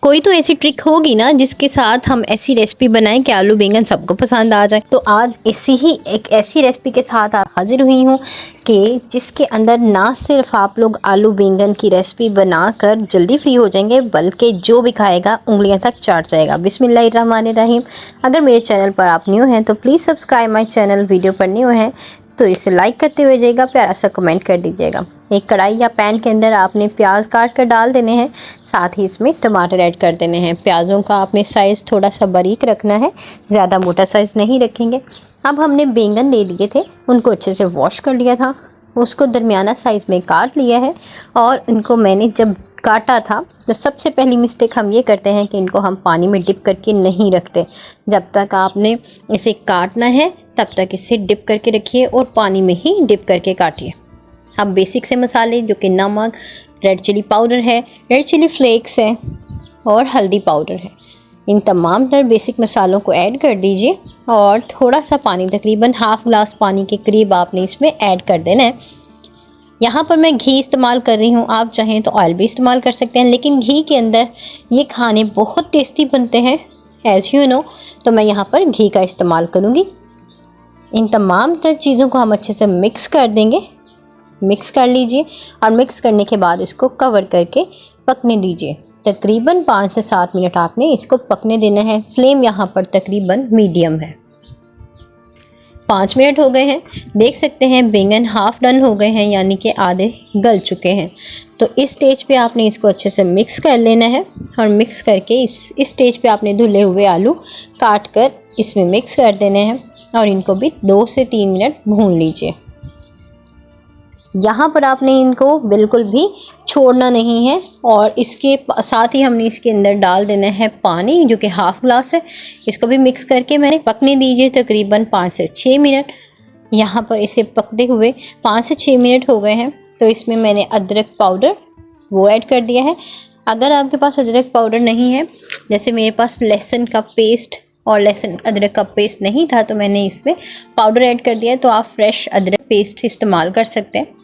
कोई तो ऐसी ट्रिक होगी ना जिसके साथ हम ऐसी रेसिपी बनाएं कि आलू बैंगन सबको पसंद आ जाए। तो आज इसी ही एक ऐसी रेसिपी के साथ हाजिर हुई हूँ कि जिसके अंदर ना सिर्फ आप लोग आलू बैंगन की रेसिपी बनाकर जल्दी फ्री हो जाएंगे, बल्कि जो भी खाएगा उंगलियां तक चाट जाएगा। बिस्मिल्लाहिर्रहमानिर्रहीम। अगर मेरे चैनल पर आप न्यू हैं तो please subscribe my channel. Video पर न्यू है तो इसे लाइक करते हुए जाइएगा, प्यारा सा कमेंट कर दीजिएगा। एक कढ़ाई या पैन के अंदर आपने प्याज काट कर डाल देने हैं, साथ ही इसमें टमाटर ऐड कर देने हैं। प्याज़ों का आपने साइज़ थोड़ा सा बारीक रखना है, ज़्यादा मोटा साइज़ नहीं रखेंगे। अब हमने बैंगन ले लिए थे, उनको अच्छे से वॉश कर लिया था, उसको दरमियाना साइज़ में काट लिया है। और इनको मैंने जब काटा था तो सबसे पहली मिस्टेक हम ये करते हैं कि इनको हम पानी में डिप करके नहीं रखते। जब तक आपने इसे काटना है तब तक इसे डिप करके रखिए और पानी में ही डिप करके काटिए। अब बेसिक से मसाले जो कि नमक, रेड चिली पाउडर है, रेड चिली फ्लेक्स है और हल्दी पाउडर है, इन तमाम तर बेसिक मसालों को ऐड कर दीजिए और थोड़ा सा पानी, तकरीबन हाफ़ ग्लास पानी के करीब आपने इसमें ऐड कर देना है। यहाँ पर मैं घी इस्तेमाल कर रही हूँ, आप चाहें तो ऑयल भी इस्तेमाल कर सकते हैं, लेकिन घी के अंदर ये खाने बहुत टेस्टी बनते हैं एज़ यू नो, तो मैं यहाँ पर घी का इस्तेमाल करूँगी। इन तमाम तर चीज़ों को हम अच्छे से मिक्स कर देंगे। मिक्स कर लीजिए और मिक्स करने के बाद इसको कवर करके पकने दीजिए। तकरीबन 5 से 7 मिनट आपने इसको पकने देना है। फ्लेम यहाँ पर तकरीबन मीडियम है। 5 मिनट हो गए हैं, देख सकते हैं बैंगन हाफ़ डन हो गए हैं, यानी कि आधे गल चुके हैं। तो इस स्टेज पे आपने इसको अच्छे से मिक्स कर लेना है और मिक्स करके इस स्टेज पे आपने धुले हुए आलू काट कर इसमें मिक्स कर देने हैं और इनको भी 2 से 3 मिनट भून लीजिए। यहाँ पर आपने इनको बिल्कुल भी छोड़ना नहीं है और इसके साथ ही हमने इसके अंदर डाल देना है पानी, जो कि हाफ़ ग्लास है। इसको भी मिक्स करके मैंने पकने दीजिए तकरीबन 5 से 6 मिनट। यहाँ पर इसे पकते हुए 5 से 6 मिनट हो गए हैं, तो इसमें मैंने अदरक पाउडर वो ऐड कर दिया है। अगर आपके पास अदरक पाउडर नहीं है, जैसे मेरे पास लहसुन का पेस्ट और लहसुन अदरक का पेस्ट नहीं था, तो मैंने इसमें पाउडर ऐड कर दिया है, तो आप फ्रेश अदरक पेस्ट इस्तेमाल कर सकते हैं।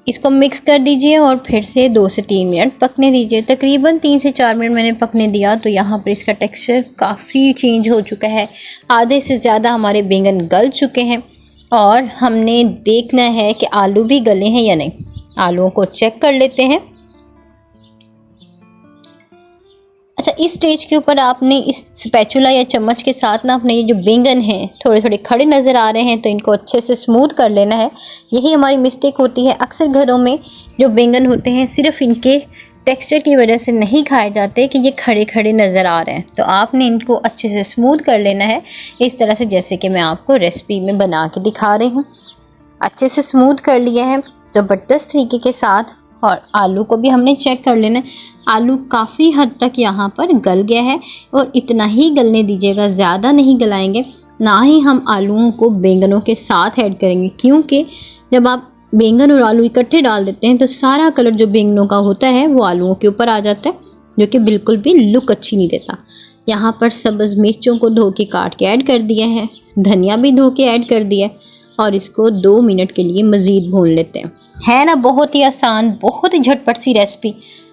इसको मिक्स कर दीजिए और फिर से 2 से 3 मिनट पकने दीजिए। तकरीबन 3 से 4 मिनट मैंने पकने दिया, तो यहाँ पर इसका टेक्सचर काफ़ी चेंज हो चुका है। आधे से ज़्यादा हमारे बैंगन गल चुके हैं और हमने देखना है कि आलू भी गले हैं या नहीं। आलूओं को चेक कर लेते हैं। अच्छा, इस स्टेज के ऊपर आपने इस स्पैचुला या चम्मच के साथ ना अपने ये जो बैंगन हैं थोड़े थोड़े खड़े नज़र आ रहे हैं, तो इनको अच्छे से स्मूथ कर लेना है। यही हमारी मिस्टेक होती है। अक्सर घरों में जो बैंगन होते हैं सिर्फ इनके टेक्सचर की वजह से नहीं खाए जाते कि ये खड़े खड़े नज़र आ रहे हैं, तो आपने इनको अच्छे से स्मूथ कर लेना है, इस तरह से जैसे कि मैं आपको रेसिपी में बना के दिखा रही हूँ। अच्छे से स्मूथ कर लिया है ज़बरदस्त तरीके के साथ। और आलू को भी हमने चेक कर लेना है। आलू काफ़ी हद तक यहाँ पर गल गया है और इतना ही गलने दीजिएगा, ज़्यादा नहीं गलाएंगे। ना ही हम आलूओं को बैंगनों के साथ ऐड करेंगे, क्योंकि जब आप बैंगन और आलू इकट्ठे डाल देते हैं तो सारा कलर जो बैंगनों का होता है वो आलूओं के ऊपर आ जाता है, जो कि बिल्कुल भी लुक अच्छी नहीं देता। यहाँ पर सब्ज़ मिर्चों को धो के काट के ऐड कर दिया है, धनिया भी धो के ऐड कर दिया है और इसको 2 मिनट के लिए मज़ीद भून लेते हैं। है ना बहुत ही आसान, बहुत ही झटपट सी रेसिपी।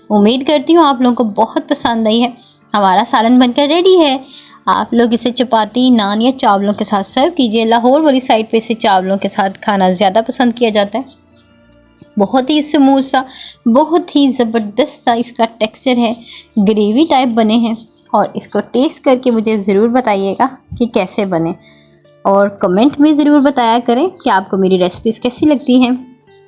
उम्मीद करती हूँ आप लोगों को बहुत पसंद आई है। हमारा सालन बनकर रेडी है। आप लोग इसे चपाती, नान या चावलों के साथ सर्व कीजिए। लाहौर वाली साइड पे इसे चावलों के साथ खाना ज़्यादा पसंद किया जाता है। बहुत ही स्मूथ सा, बहुत ही ज़बरदस्त सा इसका टेक्सचर है, ग्रेवी टाइप बने हैं। और इसको टेस्ट करके मुझे ज़रूर बताइएगा कि कैसे बने, और कमेंट में ज़रूर बताया करें कि आपको मेरी रेसिपीज़ कैसी लगती हैं।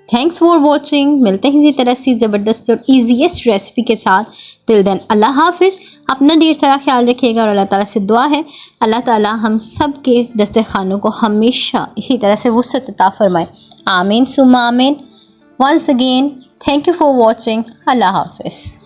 Thanks for watching. मिलते हैं इसी तरह से ज़बरदस्त और ईजीएस्ट रेसिपी के साथ। टिल देन अल्लाह हाफिज़। अपना ढेर सारा ख्याल रखिएगा और अल्लाह ताला से दुआ है अल्लाह ताला हम सब के दस्तरखानों को हमेशा इसी तरह से वुसअत अता फरमाए। आमीन सुम्मा आमीन। Once again thank you for watching. अल्लाह हाफिज़।